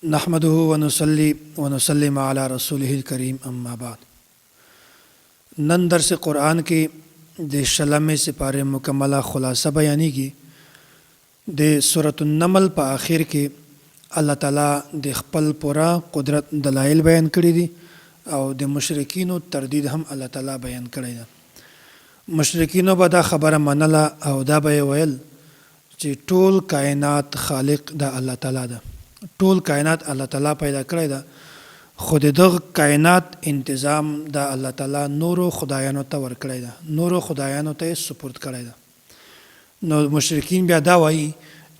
نحمده ونصلي ونسلم على رسوله الكريم اما بعد. نن درس قرآن کې د شلمې سپاره مکمله خلاصه بیانېږي. د سورۃ النمل په آخر کې الله تعالی د خپل پورا قدرت دلایل بیان کړي دي او د مشرکینو تردید هم الله تعالی بیان کړی دی. مشرکینو به دا خبره منله او دا به ویل چې ټول کائنات خالق د الله تعالی ده، ټول کائنات الله تعالی پیدا کړی ده، خو دغه کائنات انتظام د الله تعالی نورو خدایانو ته ورکړی ده، نورو خدایانو ته سپورت کړی ده. نو مشرکین بیا دا وایي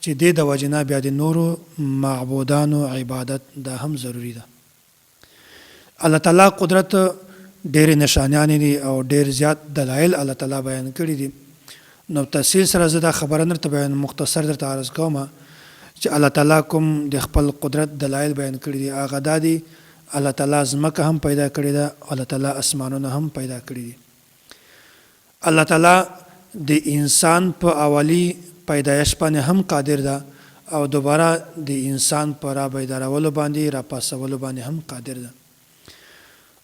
چې د وجنا بیا د نورو معبودانو عبادت دا هم ضروری ده. الله تعالی قدرت ډېر نشانیان دي او ډېر زیات دلایل الله تعالی بیان کړي دي. نو تفصیل سره زه دا خبره درته بیان مختصر درته عرض کوم چې الله تعالی کوم د خپل قدرت دلایل بیان کړي دي. هغه دا دي الله تعالی ځمکه هم پیدا کړې ده، الله تعالی اسمانونه هم پیدا کړي دي. الله تعالی د انسان په اولی پیدایش باندې هم قادر ده او دوباره د انسان په را بیدارولو باندې را پاسولو باندې هم قادر ده.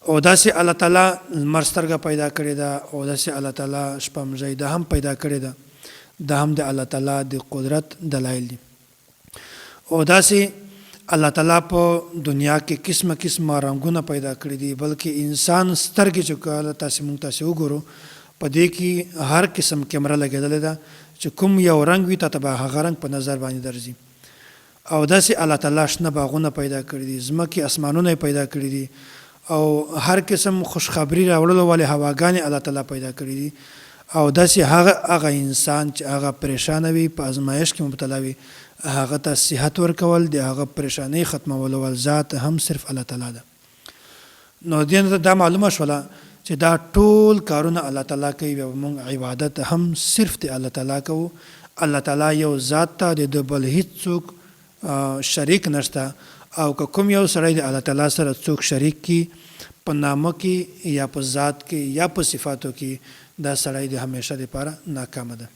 او داسې الله تعالی لمر سترګه پیدا کړې ده او داسې الله تعالی شپه مژیده هم پیدا کړې ده. دا هم د الله تعالی د قدرت دلایل دي. او داسې الله تعالی په دنیا کې قسمه قسمه رنګونه پیدا کړي دي، بلکې انسان سترګې چې کله تاسې وګورو په دې کې هر قسم کیمره لګېدلې ده چې کوم یو رنګ وي ته به هغه رنګ په نظر باندې درځي. او داسې الله تعالی شنه باغونه پیدا کړي دي، ځمکې اسمانونه پیدا کړي دي او هر قسم خوشخبری راوړلو والے هواګانې الله تعالی پیدا کړي دي. او داسې هغه انسان چې هغه پریشان وي په ازمایش کې مبتلا وي هغه ته صحت ورکول د هغه پریشانی ختمولو ول ذات هم صرف الله تعالی ده. نو دین دا معلومه شوله چې دا ټول کارونه الله تعالی کوي او موږ عبادت هم صرف د الله تعالی کوو. الله تعالی یو ذات ته د بل هیڅ شریک نشته او که کوم یو سړی د الله تعالی سره څوک شریک کی په نامه کې یا په ذات کې یا په صفاتو کې دا سړی د همیشه لپاره ناکام ده.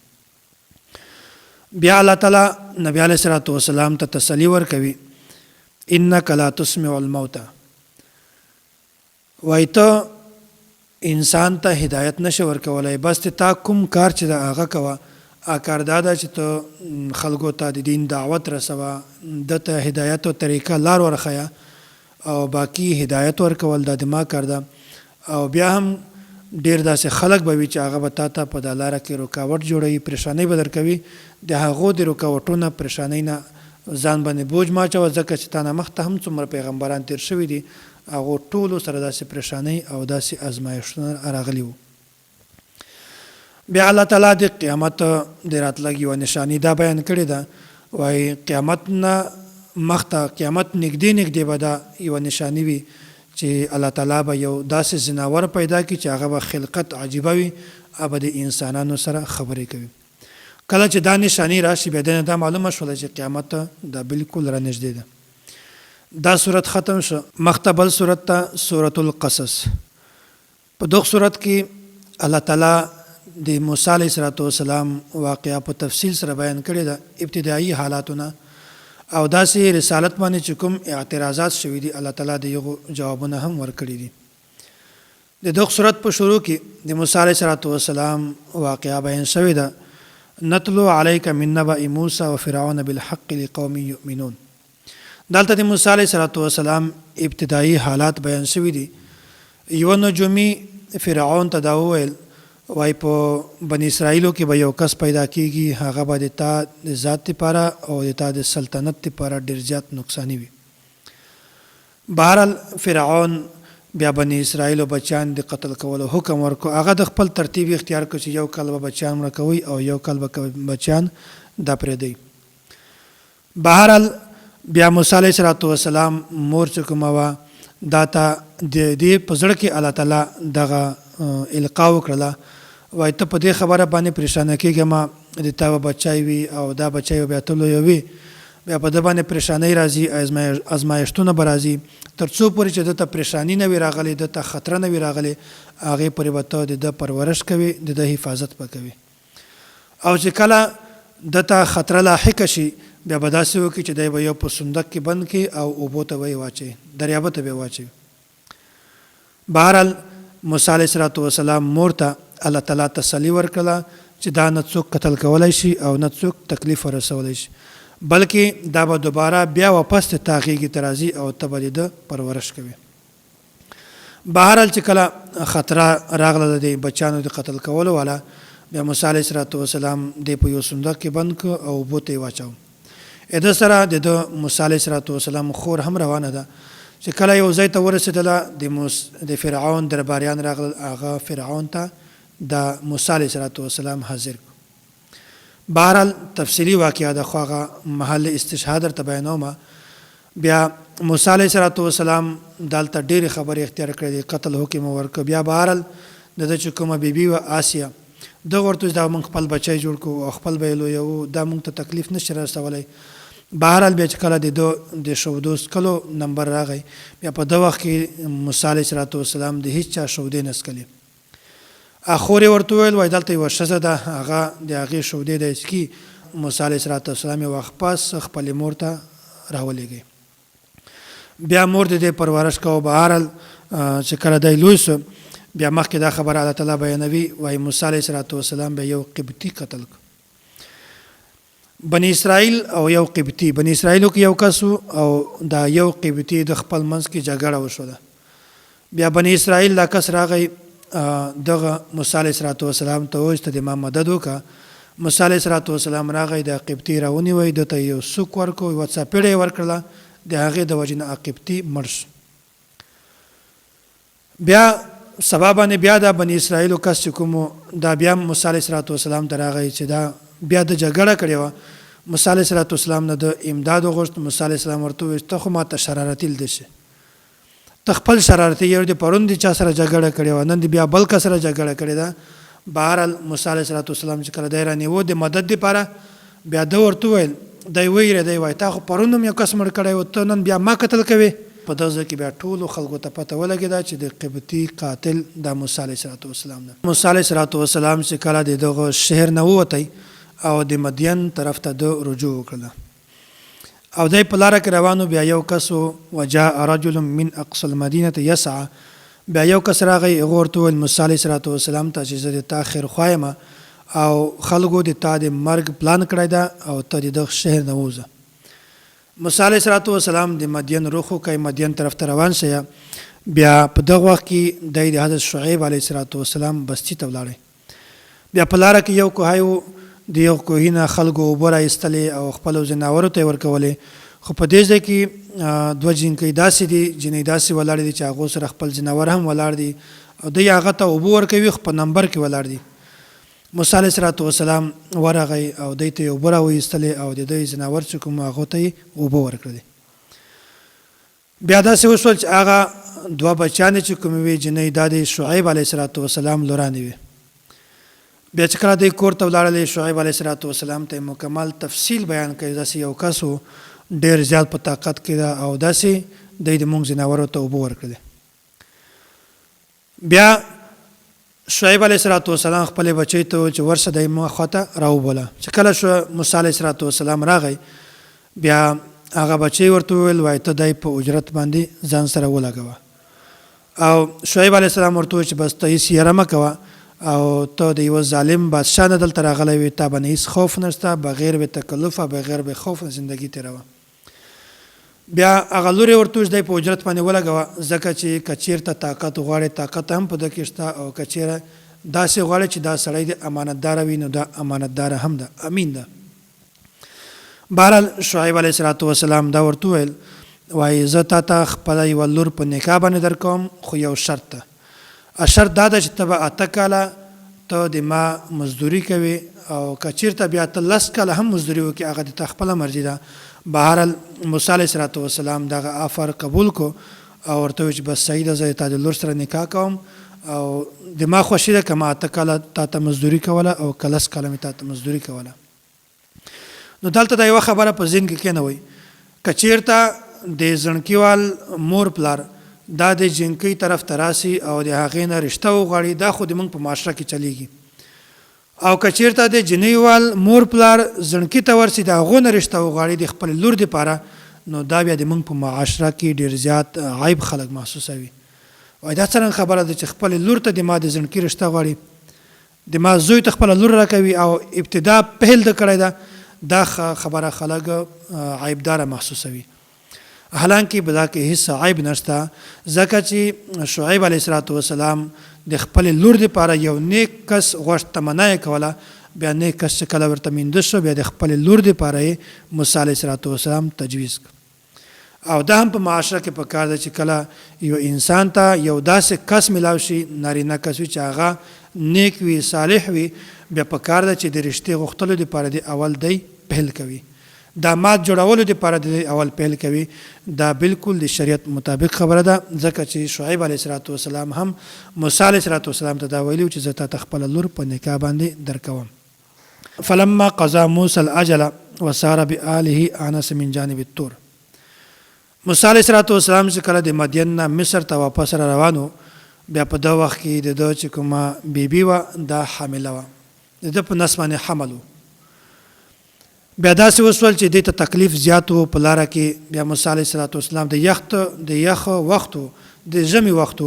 بیا الله تعالی نبی علیہ الصلوۃ والسلام ته تسلی ورکوي انک لا تسمع الموتى، وای ته انسان ته هدایت نشه ورکولای، بس تا کوم کار چې دا هغه کوه کار دا ده چې ته خلکو ته د دین دعوت رسوه، دته هدایت او طریقه لار ورخیا او باقی هدایت ورکول دا د ما کار ده. او بیا هم ډیر داسې خلک به وي چې هغه به تا ته په دا لاره کې رکاوټ جوړوي، پریشانۍ به درکوي. د هغو د رکاوټونه پریشانۍ نه ځان باندې بوج ما اچوه، ځکه چې تا نه مخته هم څومره پیغمبران تیر شوي دي هغو ټولو سره داسې پریشانۍ او داسې ازمایښتونه راغلي وو. بیا الله تعالی د قیامت د راتلږ یوه نشاني دا بیان کړې ده، وایي قیامت نه مخته قیامت نږدې نږدې به دا یوه نشاني وي چې الله تعالی به یو داسې ځناور پیدا کړي چې هغه به خلقت عجیبه وي او به د انسانانو سره خبرې کوي. کله چې دا نشاني راشي بیا دنه دا معلومه شوله چې قیامت دا بالکل را نږدې ده. دا صورت ختم شو، مخته بل صورت ته سورۃ القصص. په دغه صورت کې الله تعالی د موسی علیه السلام واقعه په تفصیل سره بیان کړې ده، ابتدایي حالاتونه او داسې رسالت باندې چې کوم اعتراضات شوي دي الله تعالی د یغو جوابونه هم ورکړي دي. د دغه صورت په شروع کې د موسی علیه السلام واقعه بیان شوې ده، نتلو علیک من نبأ موسی وفرعون بالحق لقوم یؤمنون. دلته د موسی علیه السلام ابتدایي حالات بیان شوي دي. یو نجومی فرعون ته دا وویل وای په بنی اسرائیلو کې به یو کس پیدا کیږي هغه به د تا د ذات لپاره او د تا د سلطنت لپاره ډېر زیات نقصاني وي. بهرحال فرعون بیا بنی اسرائیلو بچیان د قتل کولو حکم ورکړو. هغه د خپل ترتیب اختیار کړ چې یو کال به بچیان مړه کوي او یو کال به بچیان دا پرېږدي. بهرحال بیا موسی علیه السلام مور چې کومه وه دا ته د دې په زړه کې الله تعالی دغه القا وکړله، وایي ته په دې خبره باندې پریشانه کېږه ما د تا به بچی وي او دا بچی به بیا ته لوی وي، بیا په ده باندې پریشانۍ راځي، ازمایښتونه به راځي، تر څو پورې چې دته پریشاني نه وي راغلې، دته خطره نه وي راغلې، هغې پورې به ته د ده پرورش کوي، د ده حفاظت به کوي. او چې کله دته خطر لاحق شي بیا به داسې وکړي چې دی به یو په صندوق کې بند کړي او اوبو ته به یې واچوي، دریابه ته به یې واچوي. بهرحال موسی علیه الصلاة والسلام مور ته الله تعالی تسلي ورکړله چې دا نه څوک قتل کولی شي او نه څوک تکلیف ورسولی شي، بلکې دا به دوباره بیا واپس ته تا غېږې ته راځي او ته به د ده پرورش کوي. بهرحال چې کله خطره راغله د دې بچیانو د قتل کولو والا، بیا موسی علیه الصلاة والسلام دی په یو صندوق کې بند کړ او اوبو ته یې واچاو. د سره د ده موسی علیه الصلاة والسلام خور هم روانه ده چې کله یو ځای ته ورسېدله د فرعون درباریان راغلل، هغه فرعون ته د موسی علیه الصلاة والسلام حاضر کړ. بهرحال تفصیلي واقعه ده خو هغه محل استشهاد درته بیانومه. بیا موسی علیه الصلاة والسلام دلته ډېرې خبرې اختیار کړې دي، قتل حکم ورکړ. بیا بهرحال د ده چې کومه بیبي وه آسیه، دغه ورته دا موږ خپل بچی جوړ کړو او خپل به یې لویوو، دا موږ ته تکلیف نشي رسولی. بهرحال بیا چې کله د شودو څکلو نمبر راغی، بیا په ده وخت کې موسی علیه الصلاة والسلام د هېڅ چا شودې نه څکلې. خور یې ورته وویل وایي دلته یوه ښځه ده، هغه د هغې شودې دی څکي. موسی علیه الصلاة والسلام یې وخت پس خپلې مور ته راولېږئ. بیا مور د دې پرورش کوه. بهرحال چې کله دی لوی سو، بیا مخکې دا خبره الله تعالی بیانوي، وایي موسی علیه الصلاة والسلام بیا یو قبطي قتل کړ. بني اسرائیل او یو قبطي، بني اسرائیلو کې یو کس او دا یو قبطي د خپل منځ کې جګړه وشوله. بیا بني اسرائیل دا کس راغی دغه موسی علیه الصلاة والسلام ته وویل ته د ما مدد وکړه. موسی علیه الصلاة والسلام راغی د قبطي راونیوی، ده ته یو سوک ورکړو، یوه څپېړه یې ورکړله، د هغې د وجې نه قبطي مړ شو. بیا سبا باندې بیا د بني اسرائیلو کس چې کوم دا بیا موسی علیه الصلاة والسلام ته راغی چې دا بیا د جګړه کړې وه. موسی علیه الصلاة والسلام نه د امداد وغوښت. موسی علیه السلام ورته وویل ته خو ماته شرارتي لیده شي، ته خپل شرارتي یو د پرون د چا سره جګړه کړې وه، نن د بیا بل کس سره جګړه کړې ده. بهرحال موسی علیه الصلاة والسلام چې کله دی رانیوه د مدد دپاره، بیا ده ورته وویل دی ویرېدی، وایي تا خو پرون هم یو کس مړ کړی و، ته نن بیا ما قتل کوې. په دغه ځای کې بیا ټولو خلکو ته پته ولګېده چې د قبطي قاتل د موسی علیه الصلاة والسلام ده. موسی علیه الصلاة والسلام چې کله د دغه شهر نه ووتی او د مدین طرف ته د رجوع وکړله او دی په لاره کې روانو، بیا یو کس وجاء رجل من اقصى المدینة یسعى، بیا یو کس راغی، هغه ورته وویل موسی علیه الصلاة والسلام ته چې زه د تا خیر خوا یم او خلکو د تا د مرګ پلان کړی ده او ته د دغه شهر نه ووځه. موسی علیه الصلاة والسلام د مدین رخ وکړی، مدین طرف ته روان شي. بیا په دغه وخت کې دی د حضرت شعیب علیه الصلاة والسلام بستي ته ولاړی. بیا په لاره کې یو کوهی و، د یو کوهي نه خلکو اوبه رایستلې او خپلو ځناورو ته یې ورکولې، خو په دې ځای کې دوه جینکۍ داسې دي، جینۍ داسې ولاړې دي چې هغو سره خپل ځناور هم ولاړ دي او دوی هغه ته اوبه ورکوي، خو په نمبر کې ولاړ دي. موسی علیه الصلاة والسلام ورغی او دوی ته یې اوبه راویستلې او د دوی ځناور چې کوم هغو ته یې اوبه ورکړلې. بیا داسې وشول چې هغه دوه بچیانې چې کومې وې جینۍ، دا د شعیب علیه الصلاة والسلام لورانې وې. بیا چې کله دوی کور ته ولاړلې، شعیب علیه الصلاة والسلام ته مکمل تفصیل بیان کړي، داسې یو کس و ډېر زیات په طاقت کې ده او داسې دوی د موږ ځناورو ته اوبه ورکړلې. بیا شعیب علیه الصلاة والسلام خپلې بچی ته وویل چې ورشه دی ما خواته راوبوله. چې کله موسی علیه الصلاة والسلام راغی، بیا هغه بچی ورته وویل وایي ته دی په اجرت باندې ځان سره ولګوه. او شعیب علیه السلام ورته وویل چې بس ته هېڅ یره مه کوه او ته د یوه ظالم بادشاه نه دلته راغلی وې، تا باندې هېڅ خوف نشته، بغیر به تکلفه بغیر به خوف نه زندګي تېروه. بیا هغه لور یې ورته وویل دی په اجرت باندې ولګوه، ځکه چې که چېرته طاقت غواړې طاقت هم په ده کې شته، او که چېرې داسې غواړې چې دا سړی د امانتداره وي نو دا امانتداره هم ده، امین ده. بهرحال شعیب علیه الصلاة والسلام دا ورته وویل وایي زه تا ته خپله یوه لور په نکاح باندې درکوم، خو یو شرط ده. شرط دا ده چې ته به 8 کاله ته د ما مزدوري کوي او که چېرته بیا ته 10 کاله هم مزدوري وکړي، هغه د تا خپله مرضي ده. بهرحال موسی علیه الصلاة والسلام دغه آفر قبول کو او ورته وویل چې بس صحیح ده، زه د تا د لور سره نکاح کوم او د ما خوښي ده که ما 8 کاله تا ته مزدوري کوله او که 10 کاله مې تا ته مزدوري کوله. نو دلته دا یوه خبره په ذهن کې کېنوئ، که چېرته د زړکیوال مور پلار دا د جنکۍ طرف ته راسي او د هغې نه رشته وغواړي، دا خو د موږ په معاشره کې چلیږي او کچیرته د جنیوال مور پلار زړکی ته ورسي د غون رشتہ وغاړي د خپل لور د پاره نو دا بیا د موږ په معاشره کې ډیر زیات عیب خلک محسوسوي او دا څنګه خبره ده چې خپل لور ته د ما د زړکی رشتہ غواړي د ما زوی ته خپل لور راکوي او ابتدا پهل د کړی دا خبره خلک عیبدار محسوسوي حالانکه بدا کې هیڅ عیب نشته ځکه چې شعیب علیه السلام د خپل لور لپاره یو نیک کس غوښت تمنای کوله بیا نیک کس چې کله ورته میند شو بیا د خپل لور لپاره موسی علیه السلام تجویز او دا هم په معاشره کې پکار ده چې کله یو انسان ته یو داسې کس ملاو شي نارینه کس چې هغه نیک وي صالح وي بیا پکار ده چې د رشتې غوښتلو لپاره د اول دی پهل کوي دا مات جوړولو لپاره د اول پهل کوي دا بالکل د شریعت مطابق خبره ده ځکه چې شعیب علیه السلام هم موسی علیه السلام ته دا ویلي چې زه تا خپل لور په نکاح باندې درکوم فلما قضى موسى الاجل وسار بآله آنس من جانب الطور موسی علیه السلام چې کله د مدین نه مصر ته واپس را روانو بیا په دا وخت کې د چې کومه بیبي و دا حامله و د په نس باندې حمل و بیا داسې وسول چې دې ته تکلیف زیات و په لاره کې بیا موسی علیه السلام د یخ وختو د ژمي وختو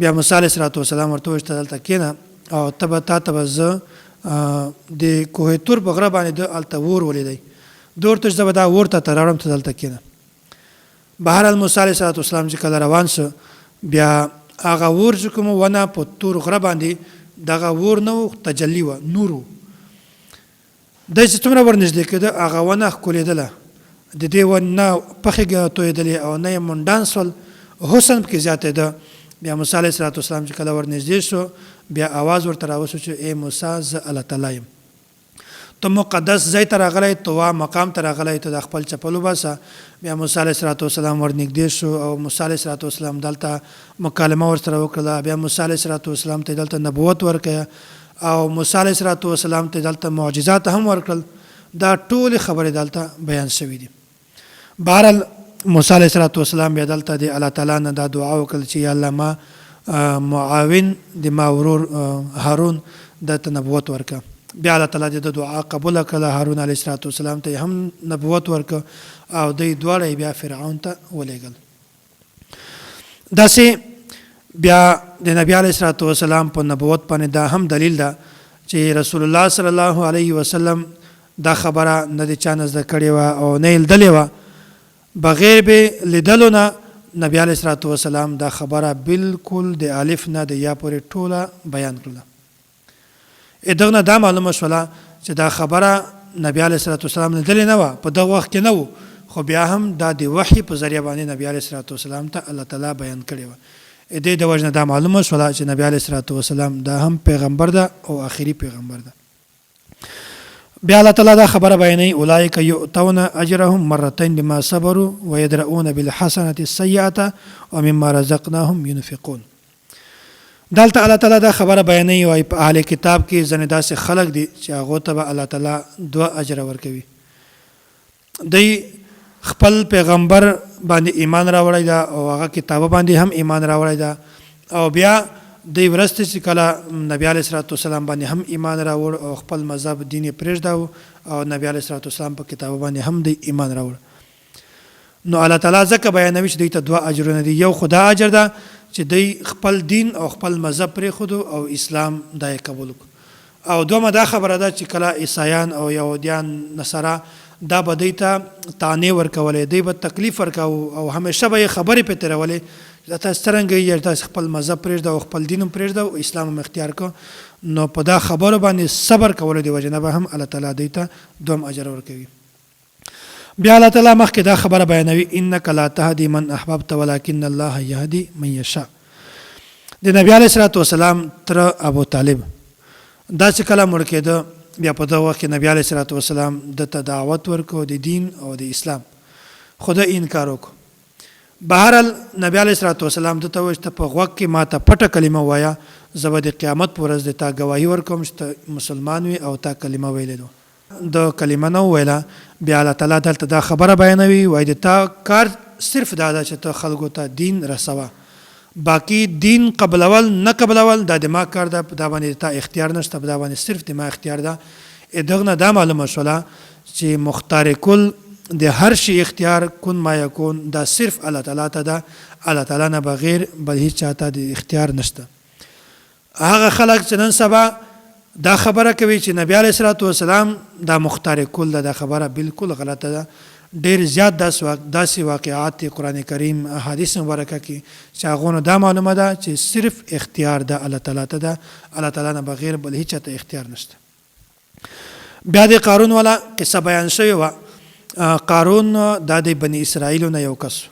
بیا موسی علیه السلام ورته وویل دلته کښېنه او ته به تا ته به زه د کوه تور په غره باندې د هلته اور ولیدی ده ورته زه به دا اور ته راوړم ته دلته کښېنه بهرحال موسی علیه السلام چې کله روان شو بیا هغه اور چې کومه ونه په تور غره باندې دغه اور نه و تجلی و نور و دی چې څومره ورنږدې کېده هغه ونه ښکلېدله د دې ونه پخې تویېدلې او نه یې منډان سول حسن پکې زیاتېده بیا موسی علیه السلام چې کله ورنږدې شو بیا आवाज ورته راوسو چې ای موسی زه الله تعالی یم ته مقدس ځای ته راغلی طوا مقام ته راغلی ته د خپل چپل وباسه بیا موسی علیه السلام ورنږدې شو او موسی علیه السلام دلته مکالمه ورسره وکړله بیا موسی علیه السلام ته دلته نبوت ورکړه او موسی علیه السلام ته دلته معجزات هم ورکړل دا ټولې خبرې دلته بیان شوي دي بهرحال موسی علیه السلام بیا دلته د الله تعالی نه دا دعا وکړل چې یا الله ما معاون د ما ورور هارون دته نبوت ورکړه بیا الله تعالی د دعا قبول کړه هارون علیه السلام ته هم نبوت ورکړه او دوی دواړه بیا فرعون ته ولېږل داسې بیا د نبی علیه السلام په نبوت باندې دا هم دلیل ده چې رسول الله صلی الله علیه وسلم دا خبره نه د چا نه زده کړې وه او نه یې لیدلې وه بغیر به لیدلو نه نبی علیه السلام دا خبره بالکل د الف نه د یا پورې ټوله بیان کړله دغه نه دا معلومه شوله چې دا خبره نبی علیه السلام لیدلې نه وه په دغه وخت کې نه و خو بیا هم دا د وحی په ذریعه باندې نبی علیه السلام ته الله تعالی بیان کړې وه دې د وجه نه دا معلومه شوله چې نبی علیه السلام دا هم پیغمبر ده او آخري پیغمبر ده بیا الله تعالی دا خبره بیانوي اولئک یؤتون اجرهم مرتين بما صبروا ويدرؤون بالحسنه السيئه ومما رزقناهم ينفقون دلته الله تعالی دا خبره بیانوي او په اهل کتاب کې ځنې داسې خلک دي چې هغه ته الله تعالی 2 اجر ورکوي دی خپل پیغمبر باندې ایمان راوړی دا او هغه کتاب باندې هم ایمان راوړی دا او بیا دی ورسته چې کله نبی علیه السلام باندې هم ایمان راوړ او خپل مذهب دین پرېږده او نبی علیه السلام په کتاب باندې هم دی ایمان راوړ نو الله تعالی ځکه بیانوي چې دوی ته 2 اجرونه دي یو خدا اجر ده چې دوی خپل دین او خپل مذهب پرېښودو او اسلام دا یې قبول کړو او دومره دا خبره ده چې کله عیسایان او یهودیان نصارا دا به دوی ته طعنې ورکولې دوی به تکلیف ورکاو او همیشه به یې خبرې پرې تېرولې تاسو څرنګه یې تاسو خپل مذهب پرېږده او خپل دین هم پرېږده او اسلام هم اختیار کړو نو په دا خبرو باندې صبر کولو د وجې نه به هم الله تعالی دوی ته 2 اجر ورکوي بیا الله تعالی مخکې دا خبره بیانوي انک لا تهدی من احببت ولکن الله یهدی من یشاء د نبی علیه السلام تر ابو طالب دا چې کله مړ کېده بیا په دغه وخت کې نبی علیه السلام دته دعوت ورکړو د دین او د اسلام خو ده انکار وکړو بهرحال نبی علیه السلام دته وویل چې ته په غوږ کې ما ته پټه کلمه ووایه زه به د قیامت په ورځ د تا ګواهي ورکوم چې ته مسلمان وي او تا کلمه ویلې ده د کلمه نه وویله بیا الله تعالی دلته دا خبره بیانوي وایي د تا کار صرف دا ده چې ته خلکو ته دین رسوه باقی دین قبلول نه قبلول دا دماغ کار ده، په دا باندې تا اختیار نشته، په دا باندې صرف دماغ اختیار ده. دغه نه دا معلومه شوله چې مختار کل د هر شي اختیار کن ما یکون دا صرف الله تعالی ته ده، الله تعالی نه بغیر بل هیڅ چاته د اختیار نشته. هغه خلک چې نن سبا دا خبره کوي چې نبی علیه الصلاۃ والسلام دا مختار کل ده، دا خبره بالکل غلطه ده. ډیر زیات داسې واقعات قرآن کریم احادیث مبارکه کې چې هغو دا معلومه ده چې صرف اختیار ده الله تعالی ته ده، الله تعالی نه بغیر بل هیڅ چاته اختیار نشته. بیا د قارون والا قصه بیان شوې وه. قارون دا د بني اسرائیلو نه یو کس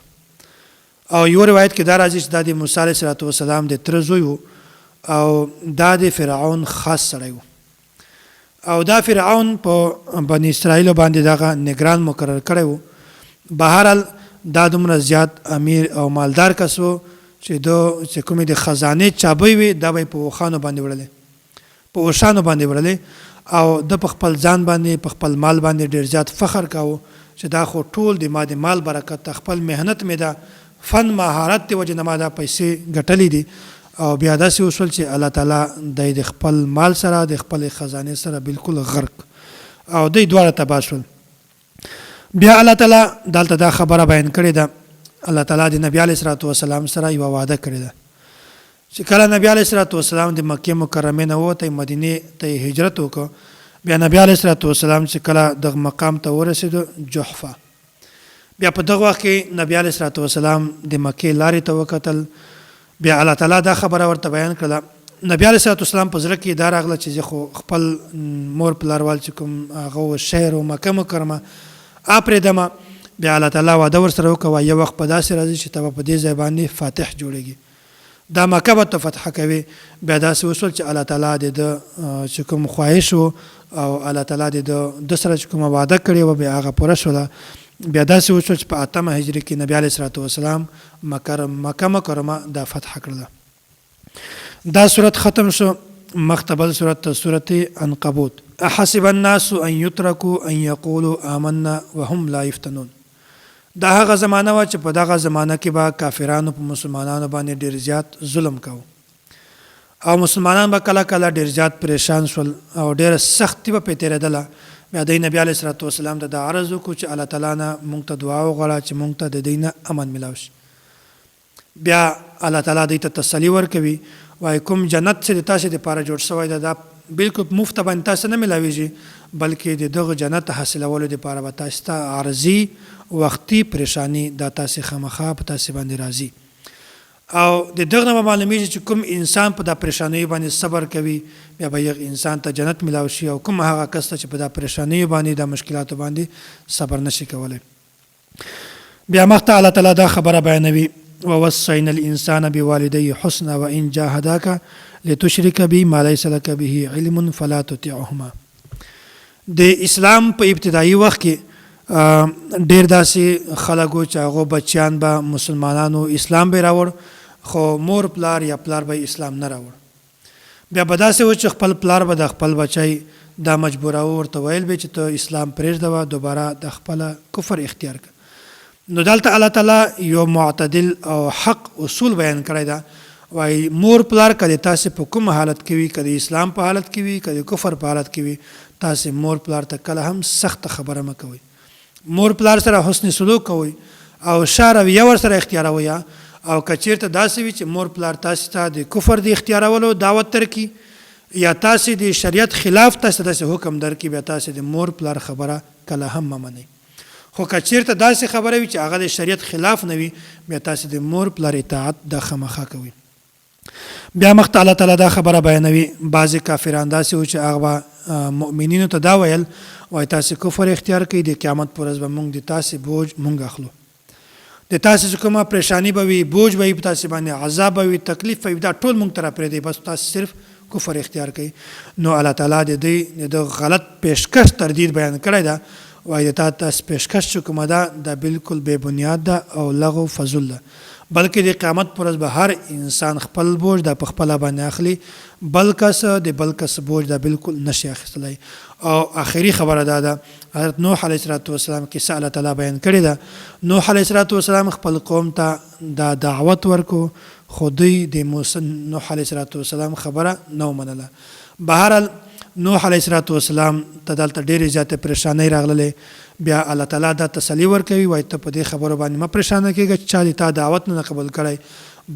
او یو روایت کې دا راځي چې دا د موسی علیه السلام د تره زوی و او دا د فرعون خاص سړی و او دا فرعون په بني اسرائیلو باندې دغه نگران مقرر کړی و. بهرحال دا دومره زیات امیر او مالدار کس و چې کومې د خزانې چابۍ وې دا به یې په اوښانو باندې وړلې، په اوښانو باندې وړلې او د په خپل ځان باندې په خپل مال باندې ډېر زیات فخر کاوه چې دا خو ټول د ما د مال برکت ته، خپل مهنت مې ده، فن مهارت د وجې نه ما دا پیسې ګټلې دي. او بیا داسې وشول چې الله تعالی د خپل مال سره د خپل خزانې سره بالکل غرق او دوی دواړه تباه شول. بیا الله تعالی دلته دا خبره بیان کړې ده، الله تعالی د نبی علیه الصلاۃ والسلام سره یوه وعده کړې ده چې کله نبی علیه الصلاۃ والسلام د مکې مکرمې نه ووتی، مدینې ته هجرت وکړ. بیا نبی علیه الصلاۃ والسلام چې کله دغه مقام ته ورسېدو جحفه، بیا په دغه وخت کې نبی علیه الصلاۃ والسلام د مکې لارې ته وکتل. بیا الله تعالی دا خبره ورته بیان کړله. نبی علیه الصلاۃ والسلام په زړه کې دا راغله چې زه خو خپل مور پلاروال چې کوم هغه شهر و مکه مکرمه پرېږدمه. بیا الله تعالی وعده ورسره وکړه یو وخت په داسې راځي چې ته به په دې ځای باندې فاتح جوړېږي، دا مکه به ته فتح کوي. بیا داسې وشول چې الله تعالی د ده چې کوم خواهش و او الله تعالی د سره چې کومه وعده کړې وه بیا هغه پوره شوله. بیا داسې وشول چې په 8مه هجري کې نبی علیه الصلاۃ والسلام مکه مکرمه دا فتح کړله. دا صورت ختم شو. مختبل صورت صورت عنکبوت. احسب الناس ان یترکوا ان یقولوا آمنا وهم لا یفتنون. دا هغه زمانه وه چې په دغه زمانه کې به کافرانو په مسلمانانو باندې ډېر زیات ظلم کوو او مسلمانان به کله کله ډېر زیات پریشان شول او ډېره سختي به پرې تېرېدله. بیا د نبی علیه الصلاۃ والسلام ته دا عرض وکړو چې الله تعالی نه مونږ ته دعا وغواړه چې مونږ ته د دوی نه امن میلاو شي. بیا الله تعالی دوی ته تسلي ورکوي، وایي کوم جنت چې د تاسې دپاره جوړ شوی ده دا بالکل مفته باندې تاسې نه میلاویږي، بلکې د دغه جنت حاصلولو دپاره به تاسې ته عارضي وختي پریشانی دا تاسې خامخا په تاسې باندې راځي. او د دغه نه به معلومیږي چې کوم انسان په دا پریشانیو باندې صبر کوي بیا به یو انسان ته جنت میلاو شي، او کوم هغه کس ته چې په دا پریشانیو باندې دا مشکلاتو باندې صبر نشي کولی. بیا مخته الله تعالی دا خبره بیانوي ووصینا الانسان بوالديه حسنا وان جاهداك لتشرك بي ما ليس لك به علم فلا تطعهما. د اسلام په ابتدایي وخت کې ډېر داسې خلکو چې هغو بچیان به مسلمانانو اسلام به راوړ خو مور پلار یا پلار به اسلام نه راوړ. بیا به داسې و چې خپل پلار به د خپل بچی دا مجبوراوه، ورته ویل به چې ته اسلام پرېږده دوباره د خپله کفر اختیار کړه. نو دلته الله تعالی یو معتدل او حق اصول بیان کړی ده. وایي مور پلار که د تاسې په کوم حالت کې وي، که د اسلام په حالت کې وي، که د کفر په حالت کې وي، تاسې مور پلار ته کله هم سخته خبره مه کوئ. مور پلار سره حسن سلوک کوئ او ښه رویه ورسره اختیاروئ. او که چېرته داسې وي چې مور پلار تاسې ته د کفر د اختیارولو دعوت درکړي یا تاسې د شریعت خلاف تاسې داسې حکم درکړي، بیا تاسې د مور پلار خبره کله هم مه منئ. خو که چېرته داسې خبره وي چې هغه د شریعت خلاف نه وي، بیا تاسې د مور پلار اطاعت د خامخا کوئ. بیا مخته الله تعالی دا خبره بیانوي. بعضې کافران داسې و چې هغه به مؤمنینو ته دا ویل وایي تاسې کفر اختیار کوئ، د قیامت په ورځ به مونږ د تاسې بوج مونږ اخلو، د تاسې چې کومه پریشاني به وي، بوج به وي په تاسې باندې، عذاب به وي، تکلیف به وي، دا ټول مونږ ته راپرېږدئ، بس تاسې صرف کفر اختیار کوئ. نو الله تعالی د دوی د غلط پیشکش تردید بیان کړی ده. وایي د تاسې پیشکش چې کومه ده دا بالکل بې بنیاد ده او لغو فضول ده، بلکې د قیامت پر ورځ به هر انسان خپل بوج دا په خپله باندې اخلي، بل کس د بل کس بوج دا بالکل نشي اخیستلی. او آخري خبره دا ده حضرت نوح علیه السلام کیسه الله تعالی بیان کړې ده. نوح علیه السلام خپل قوم ته دا دعوت ورکو، خو دوی د موسی نوح علیه السلام خبره نه منله. بهرحال نوح علیه السلام ته دلته ډېرې زیاتې پریشانۍ راغللې. بیا الله تعالی دا تسلی ورکوي وایي ته په دې خبرو باندې مه پریشانه کېږه چې چا د تا دعوت نه قبول کړی،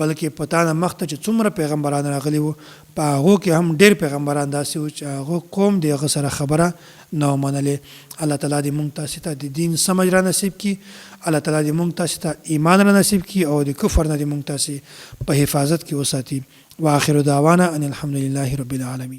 بلکې په تا نه مخته چې څومره پیغمبران راغلي وو په هغو کې هم ډېر پیغمبران داسې وو چې هغو قوم د هغه سره خبره نه منلې. الله تعالی دې موږ تاسې ته د دین سمجھ را نصیب کړي، الله تعالی دې موږ تاسې ته ایمان را نصیب کړي او د کفر نه دې موږ تاسې په حفاظت کې وساتي. واخر دعوانا ان الحمد لله رب العالمین.